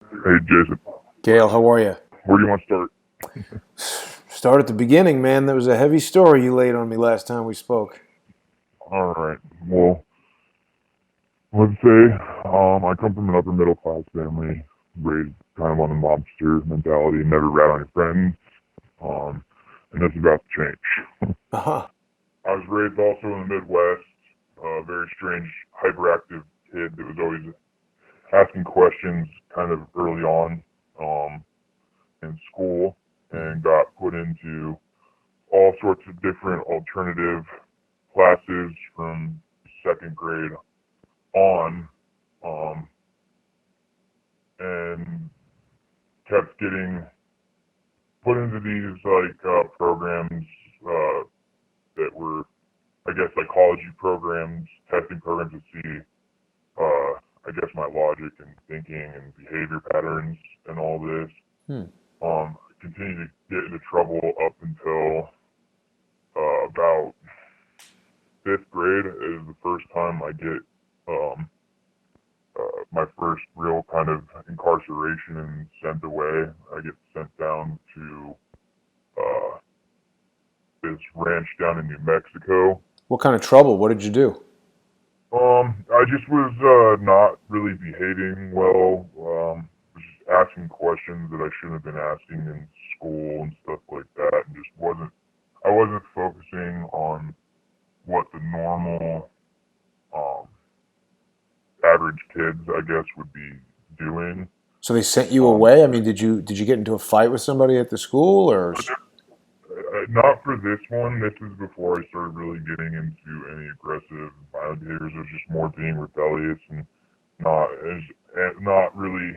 Hey Jason, Gail, how are you? where do you want to start? Start at the beginning, man. That was a heavy story you laid on me last time we spoke. All right. Well, let's say I come from an upper middle class family, raised kind of on the mobster mentality, never rat on your friends, um, and that's about to change. Uh-huh. I was raised also in the Midwest, a very strange, hyperactive kid that was always asking questions kind of early on in school, and got put into all sorts of different alternative classes from second grade on, um, and kept getting put into these programs uh, that were, I guess, psychology programs, testing programs to see, I guess, my logic and thinking and behavior patterns and all this. Hmm. I continued to get into trouble up until about fifth grade is the first time I get um, my first real kind of incarceration and sent away. I get sent down to uh, this ranch down in New Mexico. What kind of trouble? What did you do? I just was not really behaving well. Was just asking questions that I shouldn't have been asking in school and stuff like that, and just wasn't. I wasn't focusing on what the normal um, average kids, I guess, would be doing. So they sent you Um, away? I mean, did you get into a fight with somebody at the school or Not for this one. This is before I started really getting into any aggressive violent behaviors. It was just more being rebellious and not really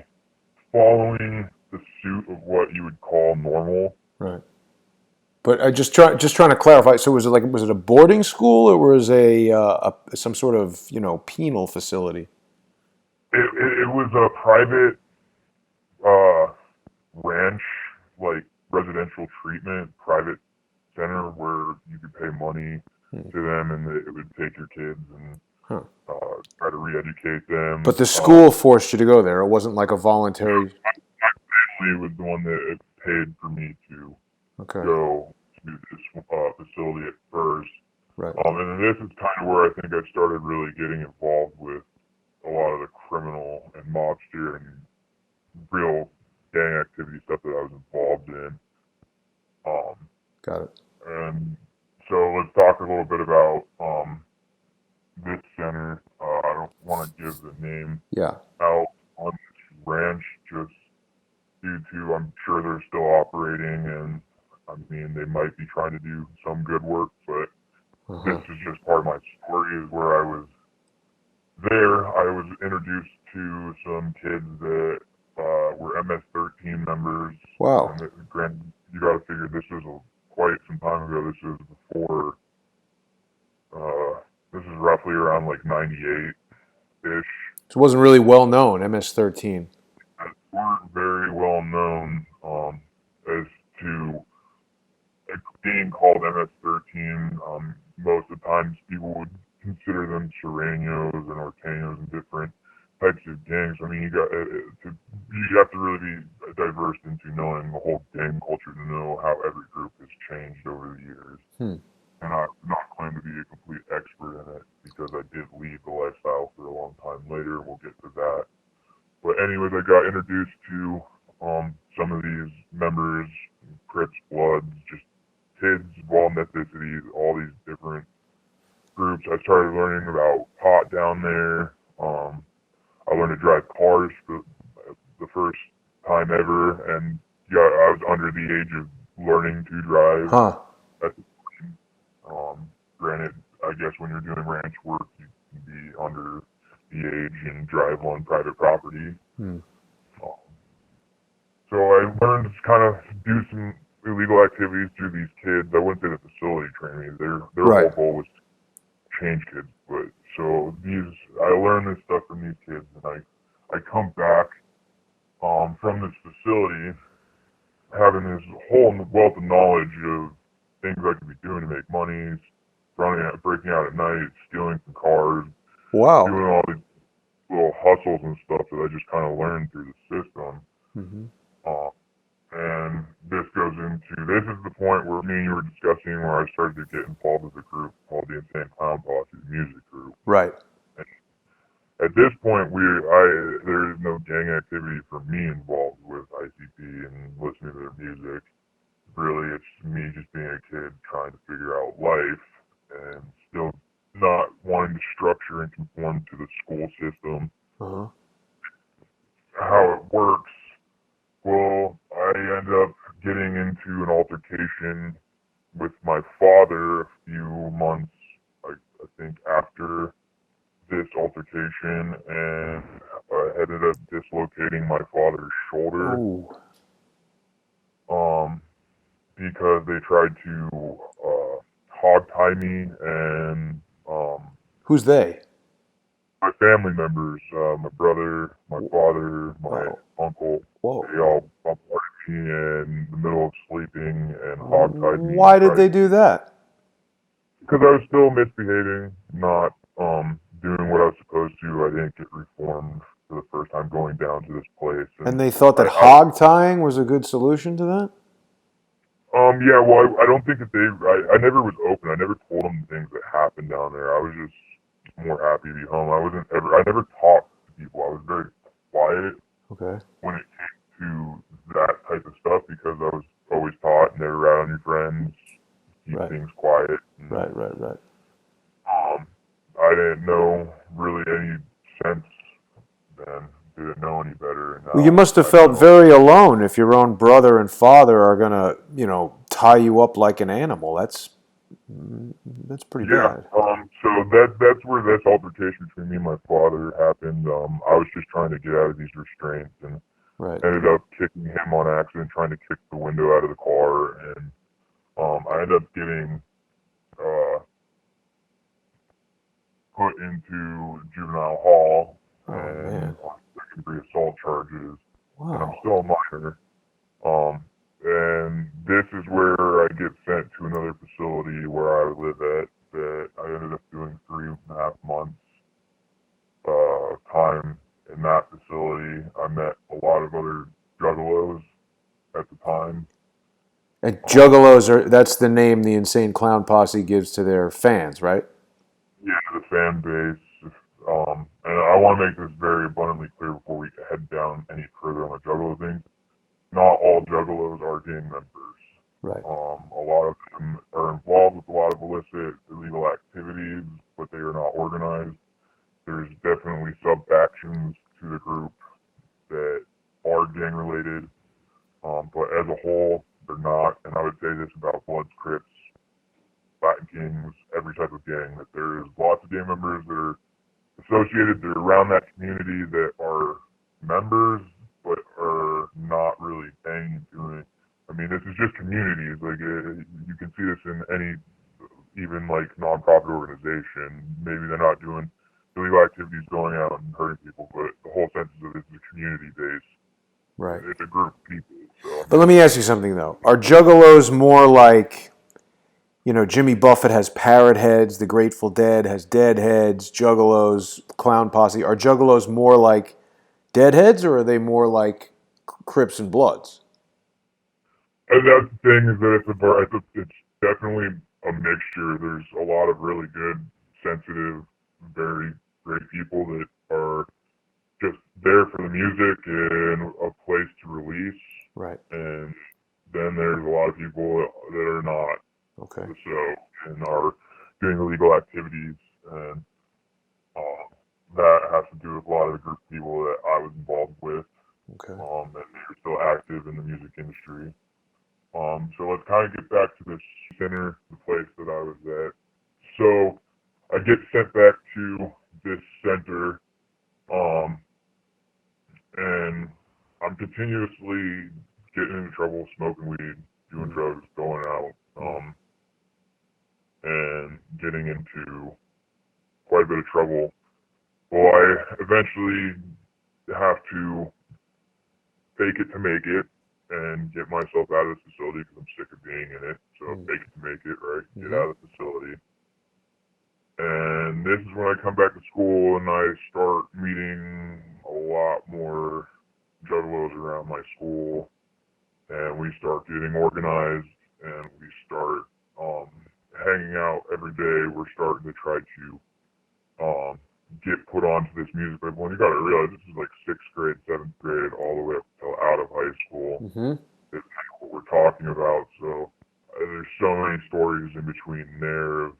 following the suit of what you would call normal. right? But I just trying to clarify. So was it a boarding school or was a some sort of penal facility? It was a private uh, ranch, like residential treatment, private center where you could pay money Hmm. to them and it would take your kids and Huh. try to re-educate But them. the school forced you to go there. It wasn't like a voluntary. Family was the one that paid for me to Okay. go to this facility at first. Right. And then this is kind of where I think I started really getting involved with a lot of the criminal and mobster and real gang activity stuff that I was involved in. Um, Got it. and so let's talk a little bit about this center. I don't want to give the name Yeah. out on this ranch just due to I'm sure they're still operating and I mean they might be trying to do some good work, but this Uh-huh. is just part of my story is where I was there. I was introduced to some kids that were MS-13 members, Wow. and granted, you got to figure this was quite some time ago. This was before. This is roughly around like '98 ish. So it wasn't really well known, MS-13. Weren't very well known as to being called MS-13. Most of the times, people would consider them Sureños and Norteños and different types of gangs. I mean, you have to really be diverse into knowing the whole gang culture to know how every group has changed over the years. Hmm. And I not claim to be a complete expert in it because I did leave the lifestyle for a long time later. We'll get to that. But anyways, I got introduced to some of these members, Crips, Bloods, just kids of all ethnicities, all these different groups. I started learning about pot down there. I learned to drive cars for the first time ever, and yeah, I was under the age of learning to drive. Huh. At the time. Granted, I guess when you're doing ranch work, you can be under the age and drive on private property. Hmm. Um, so I learned to kind of do some illegal activities through these kids. I wouldn't say the facility trained me. Their Right. whole goal was to change kids. But so I learned this stuff from these kids, and I come back from this facility having this whole wealth of knowledge of things I could be doing to make money, breaking out at night, stealing some cars, Wow. doing all these little hustles and stuff that I just kind of learned through the system. Mm-hmm. And this goes into, this is the point where me and you were discussing where I started to get involved with a group called the Insane Clown Posse, the music group. Right. And at this point, there is no gang activity for me involved with ICP and listening to their music. Really, it's me just being a kid trying to figure out life and still not wanting to structure and conform to the school system. Uh-huh. How it works. Well, I end up getting into an altercation with my father a few months, I think, after this altercation, and I ended up dislocating my father's shoulder. Oh. Because they tried to hog tie me, and Who's they? my family members, my brother, my father, my Oh. uncle, Whoa. they all bombarded me in the middle of sleeping and hogtied me. Why did they do that? Because I was still misbehaving, not doing what I was supposed to. I didn't get reformed for the first time going down to this place. And they thought that I hog tying was a good solution to that? Yeah, well, I don't think that I never was open. I never told them the things that happened down there. I was just more happy to be home. I never talked to people. I was very quiet Okay. when it came to that type of stuff because I was always taught never rat on your friends, keep Right. things quiet. And, Right. I didn't know really any sense then. Didn't know any better. And Well, you now must have I felt know. very alone if your own brother and father are gonna, tie you up like an animal. That's pretty Yeah. bad. So that's where this altercation between me and my father happened. I was just trying to get out of these restraints and Right. ended up kicking him on accident, trying to kick the window out of the car, and I ended up getting uh, put into juvenile hall Oh and man. on second-degree assault charges, and I'm Wow. still a minor. And this is where I get sent to another facility where I live at. That I ended up doing 3.5 months time in that facility. I met a lot of other juggalos at the time. And Um, Juggalos that's the name the Insane Clown Posse gives to their fans, right? yeah, the fan base. And I want to make this very abundantly clear before we head down any further on the juggalo thing. Not all juggalos are gang members. Right. A lot of them are involved with a lot of illicit, illegal activities, but they are not organized. There's definitely sub-factions to the group that are gang related, but as a whole, they're not. And I would say this about Bloods, Crips, Latin Kings, every type of gang, that there is lots of gang members that are associated, they're around that community that are members, but are not really paying into it. I mean, this is just communities. Like, you can see this in any, even like nonprofit organization. Maybe they're not doing illegal activities, going out and hurting people, but the whole sense of it is a community base. Right. It's a group of people. So I But let mean, me ask you something though. Are Juggalos more like, Jimmy Buffett has parrot heads, the Grateful Dead has dead heads, Juggalos, Clown Posse. Are Juggalos more like deadheads or are they more like Crips and Bloods? and that's the thing is that it's definitely a mixture. There's a lot of really good, sensitive, very great people that are just there for the music and a place to release. Right. And then there's a lot of people that are not Okay. so and are doing illegal activities, and that has to do with a lot of the group of people that I was involved with, Okay. and they're still active in the music industry. So let's kind of get back to this center, the place that I was at. So I get sent back to this center, um, and I'm continuously getting into trouble, smoking weed, doing drugs, going out, and getting into quite a bit of trouble. Well, I eventually have to fake it to make it and get myself out of this facility because I'm sick of being in it. So fake it to make it, right? Get out of the facility. And this is when I come back to school and I start meeting a lot more juggalos around my school, and we start getting organized, and we start um, hanging out every day. We're starting to try to get put onto this music label. And you got to realize this is like sixth grade, seventh grade, all the way up till out of high school. Mm-hmm. Is what we're talking about. So there's so many stories in between there of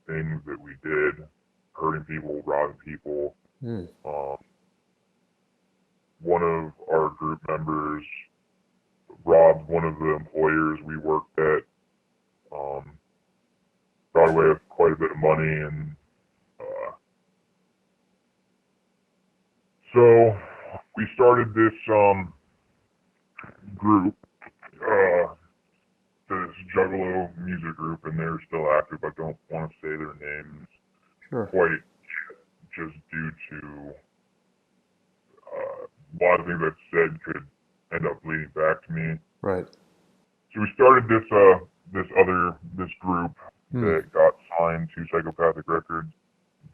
things that we did, hurting people, robbing people. Mm. One of our group members robbed one of the employers we worked at, got away with quite a bit of money, and so we started this group, this Juggalo music group, and they're still active. I don't want to say their names Sure. quite just due to a lot of things I've said could end up leading back to me. Right. So we started this group that got signed to Psychopathic Records.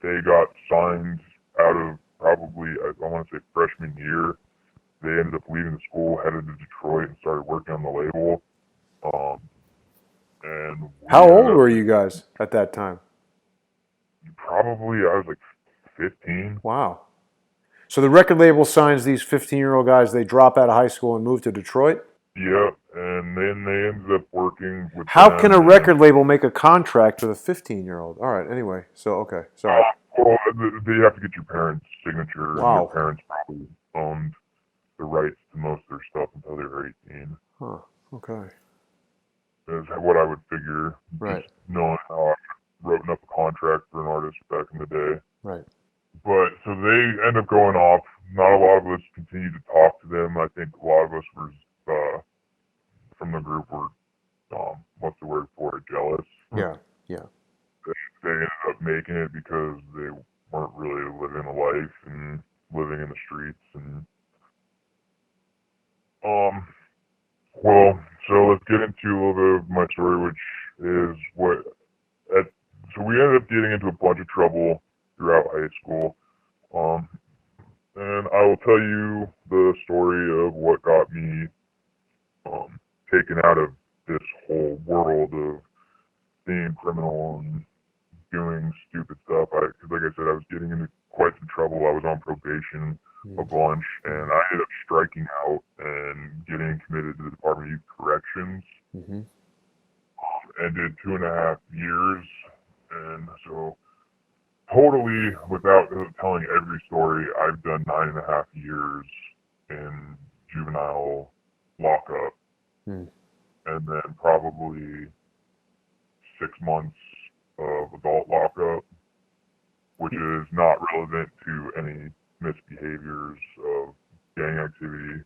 They got signed out of probably, I want to say, freshman year. They ended up leaving the school, headed to Detroit, and started working on the label. And How old were you guys at that time? Probably, I was like 15. Wow. So the record label signs these 15-year-old guys. They drop out of high school and move to Detroit? Yep, and then they ended up working with How them. can a record label make a contract with a 15-year-old? All right, anyway. So, okay, sorry. Well, they have to get your parents' signature, and your Wow. parents probably owned the rights to most of their stuff until they were 18. Huh, okay. Is what I would figure, Right. just knowing how I wrote up a contract for an artist back in the day. Right. But so they end up going off. Not a lot of us continued to talk to them. I think a lot of us were from the group were what's the word for it? Jealous. Yeah. Yeah. They ended up making it because they weren't really living a life and living in the streets. And well, so let's get into a little bit of my story, which is so we ended up getting into a bunch of trouble throughout high school. And I will tell you the story of what got me taken out of this whole world of being criminal and doing stupid stuff. Because like I said, I was getting into quite some trouble. I was on probation a bunch, and I ended up striking out and getting committed to the Department of Youth Corrections. Mm-hmm. And did 2.5 years. And so totally, without telling every story, I've done 9.5 years in juvenile lockup, and then probably 6 months of adult lockup, which is not relevant to any misbehaviors of gang activity.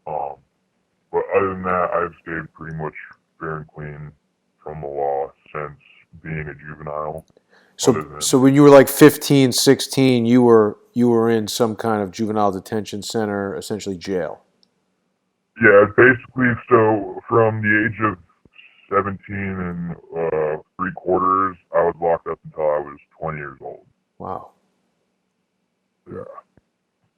But other than that, I've stayed pretty much fair and clean from the law since being a juvenile. So when you were like 15, 16, you were in some kind of juvenile detention center, essentially jail. Yeah, basically, so from the age of 17 and 3/4, I was locked up until I was 20 years old. Wow. Yeah.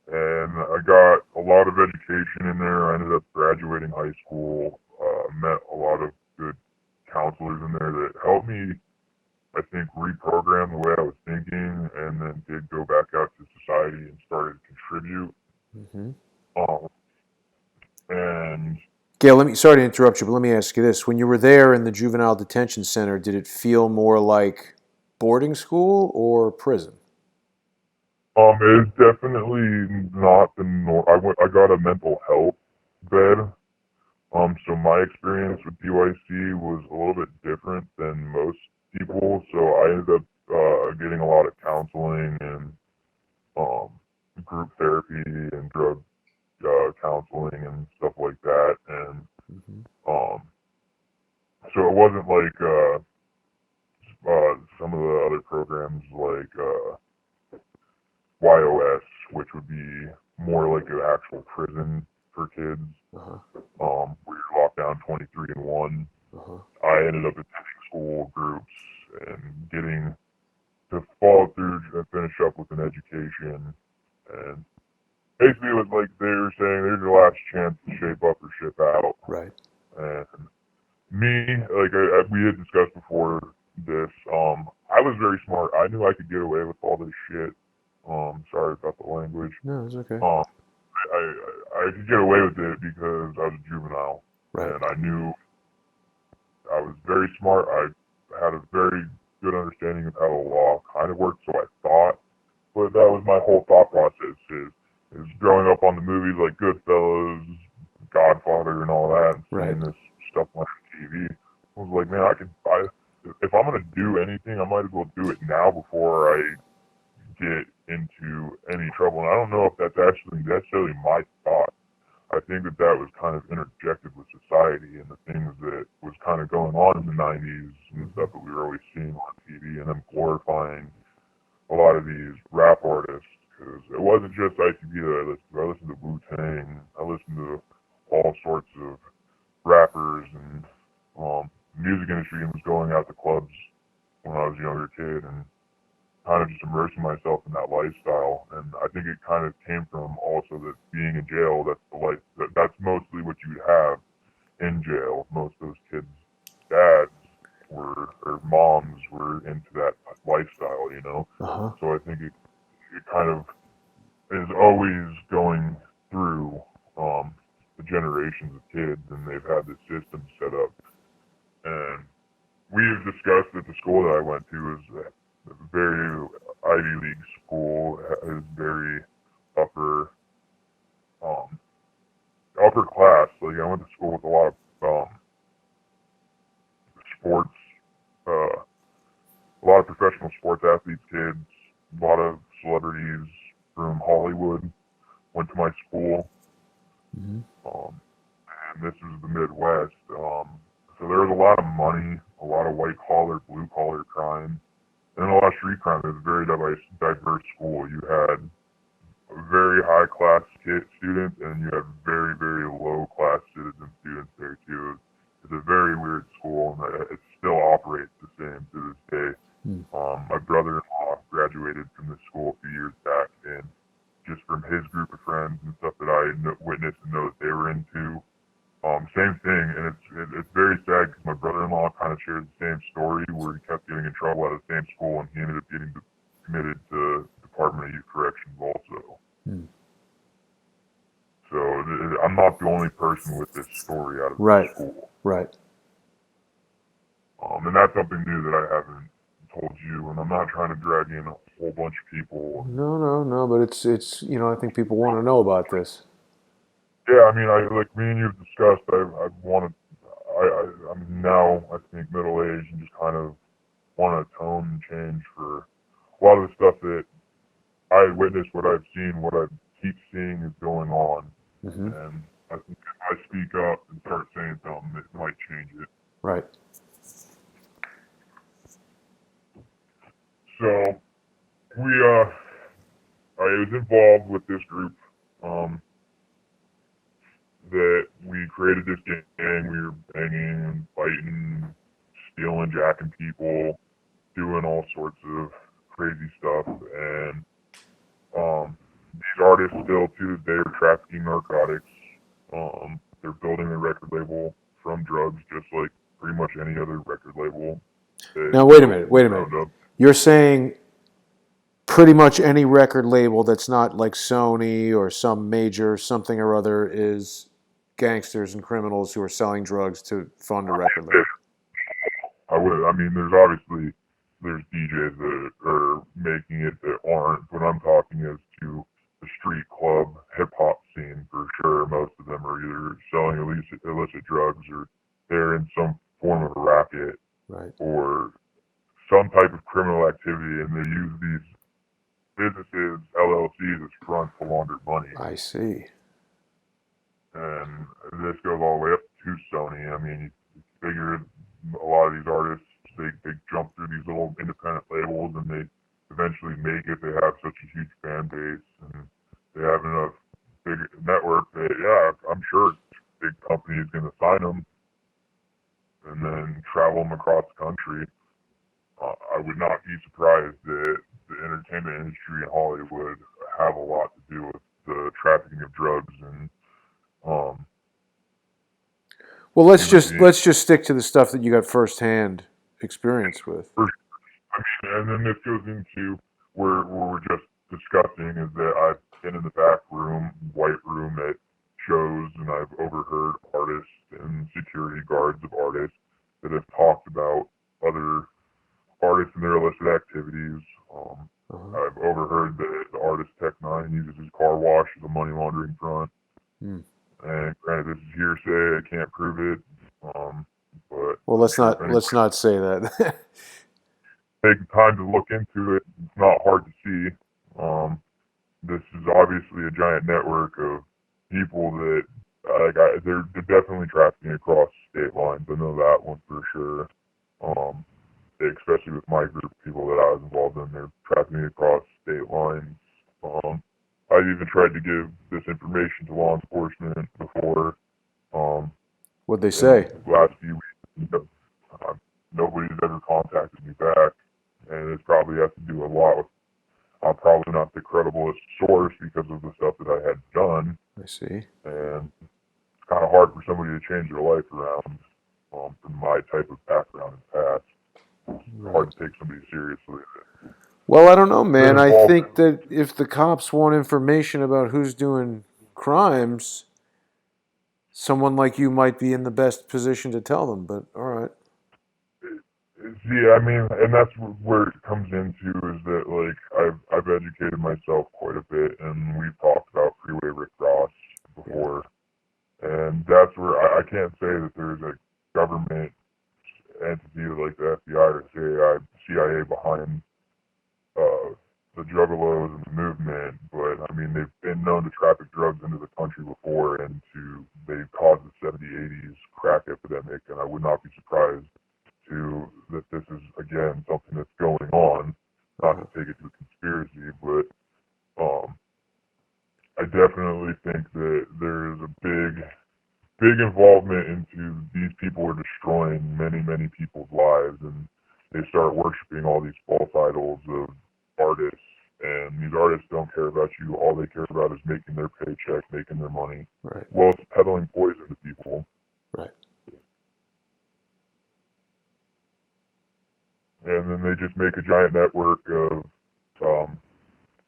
And I got a lot of education in there. I ended up graduating high school, met a lot of good counselors in there that helped me, I think, reprogram the way I was thinking, and then did go back out to society and started to contribute. Mm-hmm. And Gail, sorry to interrupt you, but let me ask you this. When you were there in the juvenile detention center, did it feel more like boarding school or prison? it's definitely not the norm. I got a mental health bed. So my experience with DYC was a little bit different than most people. So I ended up getting a lot of counseling and group therapy and drug counseling and stuff like that. And so it wasn't like some of the other programs like YOS, which would be more like an actual prison for kids, where you're locked down 23/1. I ended up attending school groups and getting to shape up or ship out. Right. And me, like we had discussed before this, I was very smart. I knew I could get away with all this shit. Sorry about the language. No, it's okay. I could get away with it because I was a juvenile, Right. and I knew I was very smart. I had a very good understanding of how the law kind of worked, so I thought. But that was my whole thought process. Is growing up on the movies like Goodfellas, Godfather, and all that, and Right. seeing this stuff on TV. I was like, man, if I'm gonna do anything, I might as well do it now before I get into any trouble. And I don't know if that's actually necessarily my thought. I think that was kind of interjected with society and the things that was kind of going on in the 90s and stuff that we were always seeing on TV, and them glorifying a lot of these rap artists. Because it wasn't just ICP that I listened to. I listened to Wu-Tang. I listened to all sorts of rappers, and music industry, and was going out to clubs when I was a younger kid, and kind of just immersing myself in that lifestyle. And I think it kind of came from also that being in jail, that's the life, that's mostly what you'd have in jail. Most of those kids' dads or moms were into that lifestyle, you know? Uh-huh. So I think it kind of is always going through the generations of kids, and they've had this system set up. And we've discussed that the school that I went to is a very Ivy League school, is very upper upper class. Like I went to school with a lot of sports, a lot of professional sports athletes, kids, a lot of celebrities from Hollywood went to my school. Mm-hmm. And this is the Midwest. So there was a lot of money, a lot of white collar, blue collar crime, and a lot of street crime. It was a very diverse school. You had very high class students, and you had very, very low class citizen students there too. It's a very weird school, and it still operates the same to this day. My brother-in-law graduated from this school a few years back, and just from his group of friends and stuff that I witnessed and know that they were into, same thing. And it's very sad because my brother-in-law kind of shared the same story where he kept getting in trouble at the same school, and he ended up getting committed to Department of Youth Corrections also. So I'm not the only person with this story out of the school. Right. And that's something new that I haven't told you, and I'm not trying to drag in a whole bunch of people. No, but it's I think people want to know about this. Yeah, I mean, like me and you've discussed, I wanted, I'm now, I think, middle-aged and just kind of want to atone and change for a lot of the stuff that I witnessed, what I've seen, what I keep seeing is going on. Mm-hmm. And I think if I speak up and start saying something, it might change it. Right. So I was involved with this group that we created this gang. We were banging and fighting, stealing, jacking people, doing all sorts of crazy stuff. And these artists still to this day are trafficking narcotics. They're building a record label from drugs, just like pretty much any other record label. Now wait a minute. You're saying pretty much any record label that's not like Sony or some major something or other is gangsters and criminals who are selling drugs to fund a record label. I mean, there's DJs that are making it that aren't. What I'm talking is to the street club hip hop scene for sure. Most of them are either selling illicit drugs, or they're in some form of a racket, right, or some type of criminal activity, and they use these businesses, LLCs, as fronts to launder money. I see. And this goes all the way up to Sony. I mean, you figure a lot of these artists, they jump through these little independent labels, and they eventually make it. They have such a huge fan base, and they have enough big network that, yeah, I'm sure a big company is going to sign them and then travel them across the country. I would not be surprised that the entertainment industry in Hollywood have a lot to do with the trafficking of drugs and Well, empathy. let's just stick to the stuff that you got firsthand experience with. And then this goes into where we're just discussing is that I've been in the back room, white room at shows, and I've overheard artists and security guards of artists that have talked about other artists and their illicit activities. I've overheard that the artist Tech Nine uses his car wash as a money laundering front. Hmm. And granted, this is hearsay; I can't prove it. But Well, I'm sure if anyone let's not say that. takes the time to look into it, it's not hard to see. This is obviously a giant network of people that they're definitely trafficking across state lines. I know that one for sure. Especially with my group of people that I was involved in, they're trafficking across state lines. I've even tried to give this information to law enforcement before. What'd they In say? the last few weeks, nobody's ever contacted me back, and it probably has to do a lot with I'm probably not the crediblest source because of the stuff that I had done, I see. and it's kind of hard for somebody to change their life around from my type of background and past. It's hard to take somebody seriously. Well, I don't know, man. I Involved. think that if the cops want information about who's doing crimes, someone like you might be in the best position to tell them. But all right. See, I mean, and that's where it comes into is that like I've educated myself quite a bit, and we've talked about Freeway Rick Ross before, and that's where I can't say that there's a government entity like the FBI or CIA behind the Juggalos and the movement, but I mean they've been known to traffic drugs into the country before, and they've caused the 70s, 80s crack epidemic, and I would not be surprised that this is again something that's going on. Not to take it to a conspiracy, but I definitely think that there is a big involvement into these people are destroying many people's lives, and they start worshiping all these false idols of artists, and these artists don't care about you. All they care about is making their paycheck, making their money. Right. Well, it's peddling poison to people. Right. And then they just make a giant network of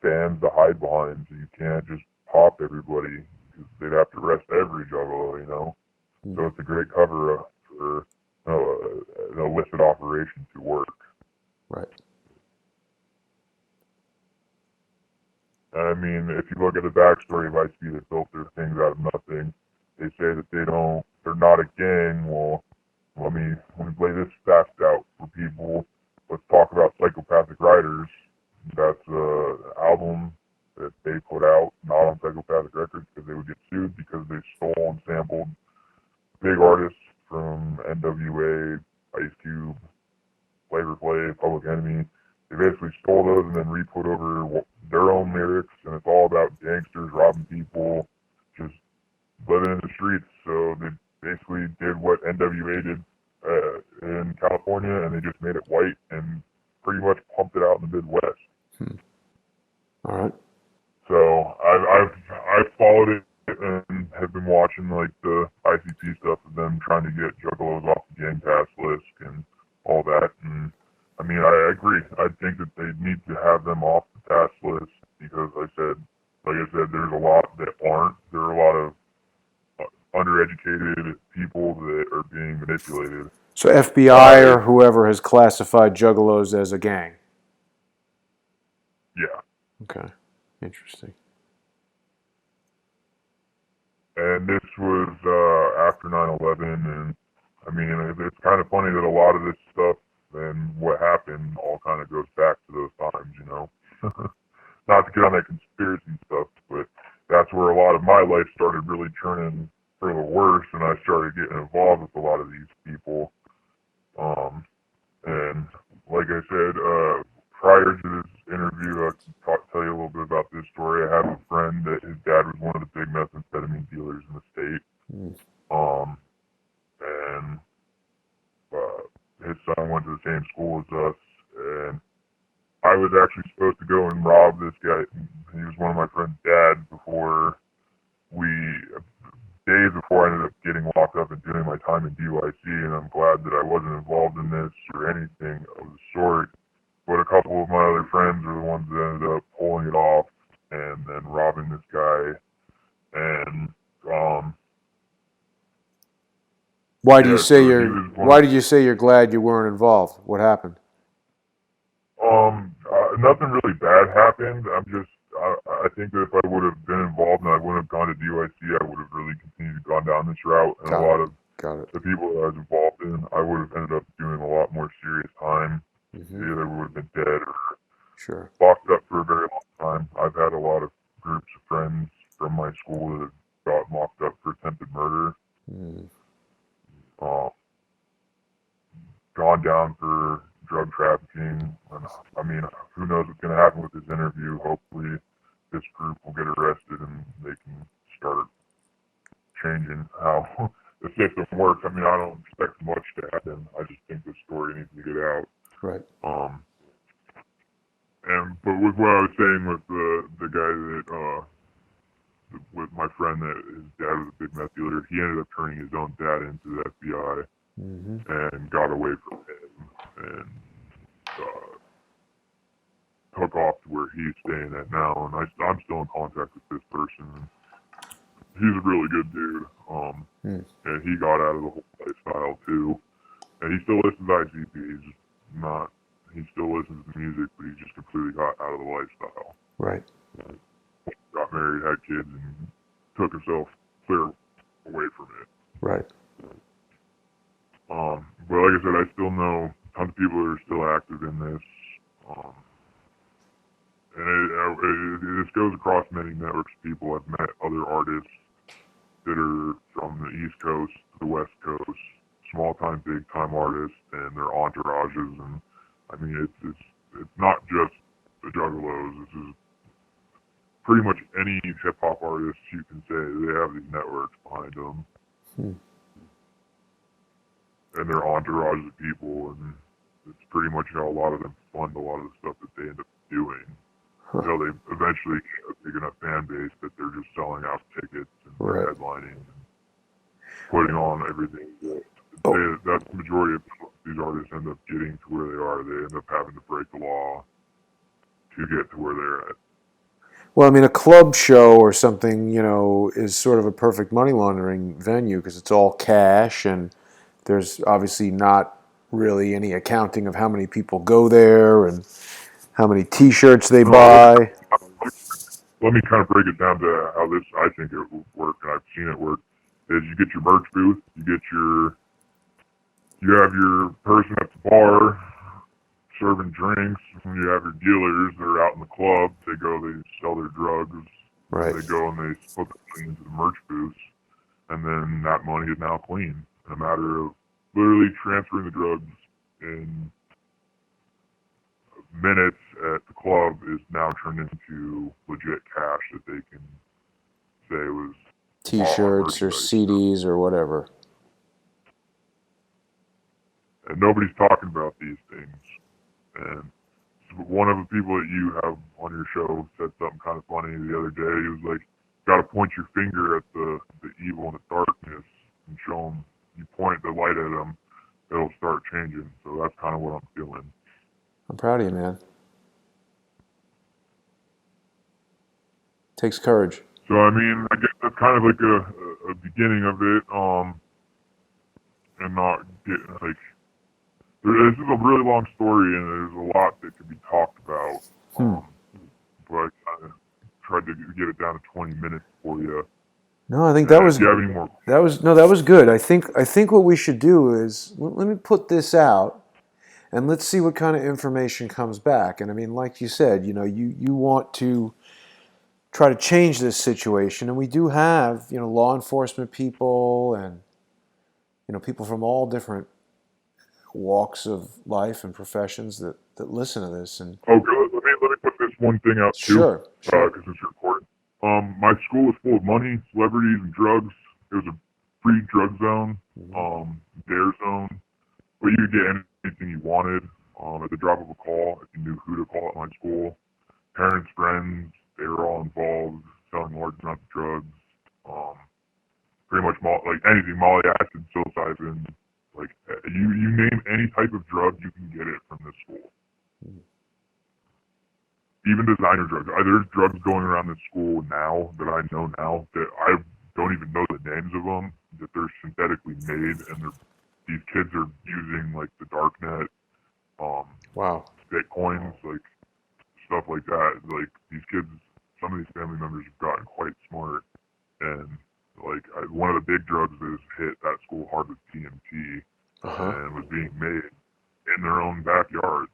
fans to hide behind, so you can't just pop everybody, because they'd have to arrest every juggalo, you know? So it's a great cover-up for an illicit operation to work. Right. And I mean, if you look at the backstory of ICP that built their things out of nothing, they say that they're not a gang. Well, let me lay this fact out for people. Let's talk about Psychopathic Writers. That's an album that they put out, not on Psychopathic Records, because they would get sued because they stole and sampled big artists from NWA, Ice Cube, Flavor Flav, Public Enemy. They basically stole those and then re-put over their own lyrics, and it's all about gangsters robbing people, just living in the streets. So they basically did what NWA did in California, and they just made it white and pretty much pumped it out in the Midwest. All right. So I've followed it and have been watching like the ICP stuff of them trying to get Juggalos off the gang pass list and all that. And I mean, I agree. I think that they need to have them off the task list because, like I said, there's a lot that aren't. There are a lot of undereducated people that are being manipulated. So FBI or whoever has classified Juggalos as a gang. Yeah. Okay. Interesting. And this was after 9/11, and I mean, it's kind of funny that a lot of this stuff and what happened all kind of goes back to those times, you know. Not to get on that conspiracy stuff, but that's where a lot of my life started really turning for the worse, and I started getting involved with a lot of these people. And like I said, prior to this interview, I can tell you a little bit about this story. I have a friend that his dad was one of the big methamphetamine dealers in the state. And his son went to the same school as us, and I was actually supposed to go and rob this guy. He was one of my friend's dad days before I ended up getting locked up and doing my time in DYC, and I'm glad that I wasn't involved in this or anything of the sort. But a couple of my other friends are the ones that ended up pulling it off and then robbing this guy. And Why do you yeah, say so he you're was one Why of did you say you're glad you weren't involved? What happened? nothing really bad happened. I think that if I would have been involved and I wouldn't have gone to DYC, I would have really continued to gone down this route. And a Got lot it. of Got it. the people that I was involved in, I would have ended up doing a lot more serious time. Mm-hmm. Either would have been dead or Sure. locked up for a very long time. I've had a lot of groups of friends from my school that have got locked up for attempted murder. Mm. Uh, Gone down for drug trafficking. And I mean, who knows what's going to happen with this interview? Hopefully, this group will get arrested and they can start changing how the system works. I mean, I don't expect much to happen. I just think the story needs to get out. Right. But with what I was saying with the guy that with my friend that his dad was a big meth dealer, he ended up turning his own dad into the FBI Mm-hmm. and got away from him and took off to where he's staying at now. And I'm still in contact with this person. He's a really good dude. And he got out of the whole lifestyle too. And he still listens to ICP. He's just not. He still listens to music, but he just completely got out of the lifestyle. Right. Got married, had kids, and took himself clear away from it. Right. But like I said, I still know tons of people that are still active in this. And this goes across many networks of people. I've met other artists that are from the East Coast to the West Coast, small time, big time artists, and their entourages. And I mean, it's not just the Juggalos. This is pretty much any hip hop artist you can say. They have these networks behind them, and their entourage of people, and it's pretty much how a lot of them fund a lot of the stuff that they end up doing. Until they eventually get a big enough fan base that they're just selling out tickets and Right. headlining and putting on everything. That's the majority of these artists end up getting to where they are. They end up having to break the law to get to where they're at. Well, I mean, a club show or something, is sort of a perfect money laundering venue because it's all cash and there's obviously not really any accounting of how many people go there and how many T-shirts they buy. Let me kind of break it down to how this I think it will work, and I've seen it work. Is you get your merch booth, you have your person at the bar serving drinks, and you have your dealers that are out in the club. They sell their drugs. Right. They go and they put the money into the merch booths, and then that money is now clean. In a matter of literally transferring the drugs in minutes at the club is now turned into legit cash that they can say was T-shirts or CDs or whatever. And nobody's talking about these things. And one of the people that you have on your show said something kind of funny the other day. He was like, got to point your finger at the evil and the darkness and show them, you point the light at them, it'll start changing. So that's kind of what I'm feeling. I'm proud of you, man. Takes courage. So, I mean, I guess that's kind of like a beginning of it. And not get, like, this is a really long story and there's a lot that could be talked about. But I kind of tried to get it down to 20 minutes for you. No, I think that was. Do you have any more? That was good. I think what we should do is let me put this out, and let's see what kind of information comes back. And I mean, like you said, you want to try to change this situation, and we do have law enforcement people and people from all different walks of life and professions that listen to this. And okay, let me put this one thing out too. Sure. Because it's recorded. My school was full of money, celebrities, and drugs. It was a free drug zone, dare zone, but you could get anything you wanted at the drop of a call if you knew who to call at my school. Parents, friends, they were all involved, selling large amounts of drugs. pretty much like anything, molly acid, psilocybin, like you name any type of drug, you can get it from this school. Even designer drugs. There's drugs going around this school now that I know now that I don't even know the names of them, that they're synthetically made, and these kids are using like the darknet, Wow. Bitcoins, like stuff like that. Like these kids, some of these family members have gotten quite smart, and like one of the big drugs that has hit that school hard was TNT, and was being made in their own backyards.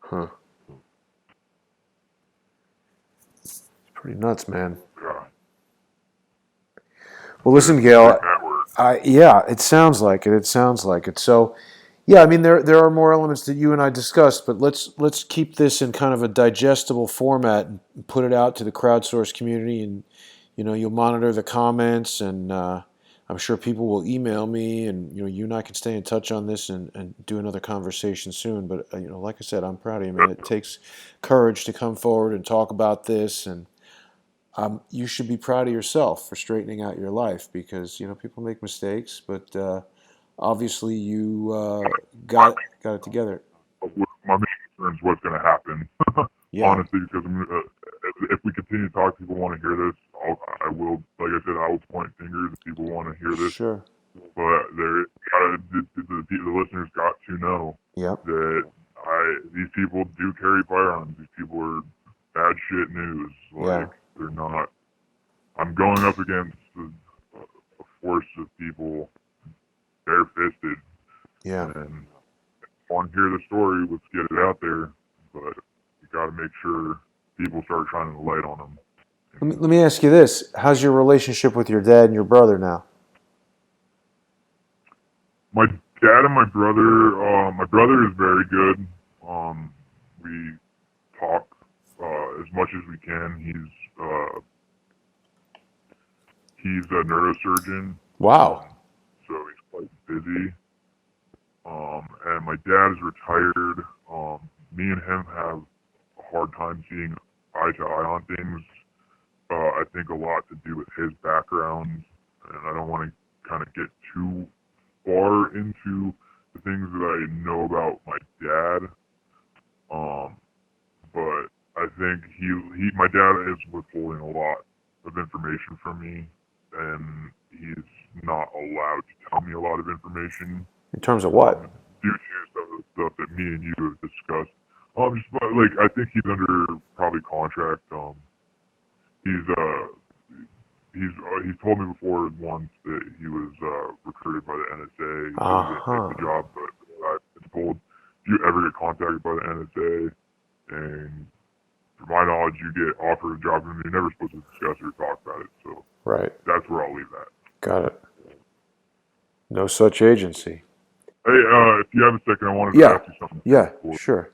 Huh. It's pretty nuts, man. Yeah. Well, listen, Gail. Yeah, it sounds like it. It sounds like it. So, yeah, I mean, there are more elements that you and I discussed, but let's keep this in kind of a digestible format and put it out to the crowdsource community, and you'll monitor the comments, and I'm sure people will email me, and you and I can stay in touch on this and do another conversation soon. But like I said, I'm proud of you, man. It takes courage to come forward and talk about this, and you should be proud of yourself for straightening out your life, because people make mistakes, but obviously you got it together. My main concern is what's going to happen. Yeah. Honestly, because if we continue to talk, people want to hear this. I will, like I said, I will point fingers if people want to hear this. Sure. But the listeners got to know Yep. that these people do carry firearms. These people are bad shit news. Like they're not. I'm going up against a force of people bare-fisted. Yeah. And want to hear the story, let's get it out there. But you got to make sure people start shining the light on them. Let me ask you this: how's your relationship with your dad and your brother now? My dad and my brother is very good. We talk as much as we can. He's a neurosurgeon. Wow. So he's quite busy. And my dad is retired. Me and him have a hard time seeing eye to eye on things. I think a lot to do with his background, and I don't want to kind of get too far into the things that I know about my dad. But I think my dad is withholding a lot of information from me, and he's not allowed to tell me a lot of information. In terms of what? Due to some of the stuff that me and you have discussed. Just like I think he's under probably contract. He's told me before once that he was recruited by the NSA. He didn't take the job, but I've been told if you ever get contacted by the NSA, and to my knowledge, you get offered a job, and you're never supposed to discuss or talk about it. So that's where I'll leave that. Got it. No such agency. Hey, if you have a second, I wanted to ask you something. Yeah, sure.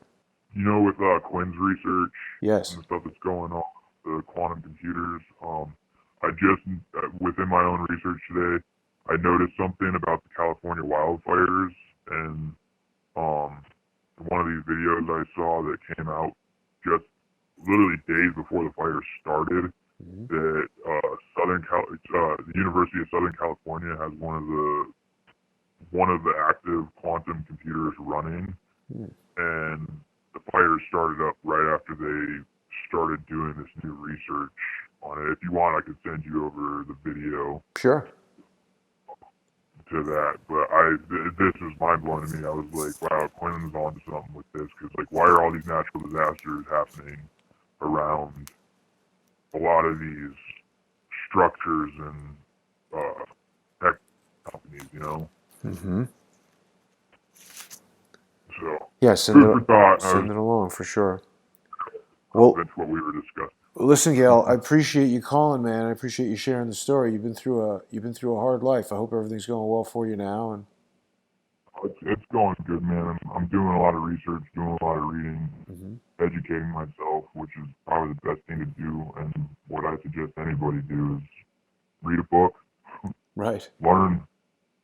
With Quinn's research and the stuff that's going on, the quantum computers, I just, within my own research today, I noticed something about the California wildfires, and one of these videos I saw that came out just literally days before the fire started, that the University of Southern California has one of the active quantum computers running, and the fire started up right after they started doing this new research on it. If you want, I could send you over the video. Sure. To that, but this was mind blowing to me. I was like, wow, Quinn's on to something with this, because like, why are all these natural disasters happening around a lot of these structures and tech companies, Mm-hmm. So send it along for sure. Well, that's what we were discussing. Listen, Gail, I appreciate you calling, man. I appreciate you sharing the story. You've been through a hard life. I hope everything's going well for you now. And it's going good, man. I'm doing a lot of research, doing a lot of reading, educating myself, which is probably the best thing to do. And what I suggest anybody do is read a book. Right. Learn.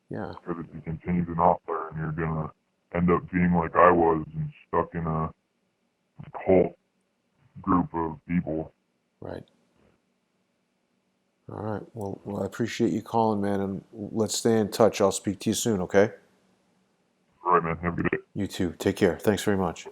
Yeah. Because if you continue to not learn, you're gonna end up being like I was and stuck in a cult group of people. Right. All right. Well, I appreciate you calling, man, and let's stay in touch. I'll speak to you soon, okay? All right, man. Have a good day. You too. Take care. Thanks very much.